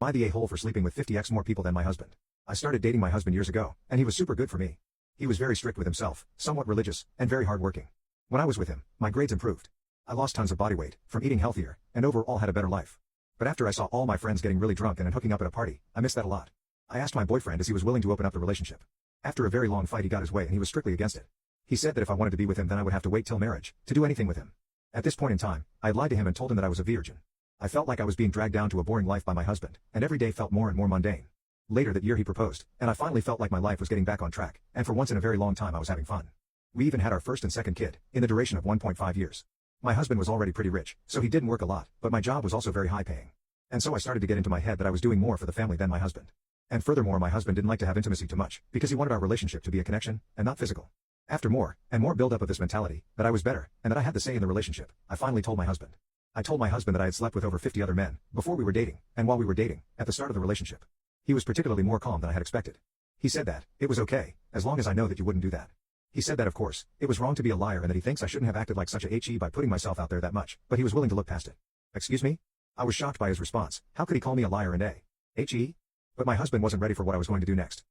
I the a-hole for sleeping with 50x more people than my husband. I started dating my husband years ago, and he was super good for me. He was very strict with himself, somewhat religious, and very hardworking. When I was with him, my grades improved. I lost tons of body weight, from eating healthier, and overall had a better life. But after I saw all my friends getting really drunk and then hooking up at a party, I missed that a lot. I asked my boyfriend as he was willing to open up the relationship. After a very long fight he got his way and he was strictly against it. He said that if I wanted to be with him then I would have to wait till marriage, to do anything with him. At this point in time, I had lied to him and told him that I was a virgin. I felt like I was being dragged down to a boring life by my husband, and every day felt more and more mundane. Later that year he proposed, and I finally felt like my life was getting back on track, and for once in a very long time I was having fun. We even had our first and second kid, in the duration of 1.5 years. My husband was already pretty rich, so he didn't work a lot, but my job was also very high paying. And so I started to get into my head that I was doing more for the family than my husband. And furthermore my husband didn't like to have intimacy too much, because he wanted our relationship to be a connection, and not physical. After more and more build-up of this mentality, that I was better, and that I had the say in the relationship, I finally told my husband. I told my husband that I had slept with over 50 other men, before we were dating, and while we were dating, at the start of the relationship. He was particularly more calm than I had expected. He said that, it was okay, as long as I know that you wouldn't do that. He said that of course, it was wrong to be a liar and that he thinks I shouldn't have acted like such a he by putting myself out there that much, but he was willing to look past it. Excuse me? I was shocked by his response. How could he call me a liar and a he? But my husband wasn't ready for what I was going to do next.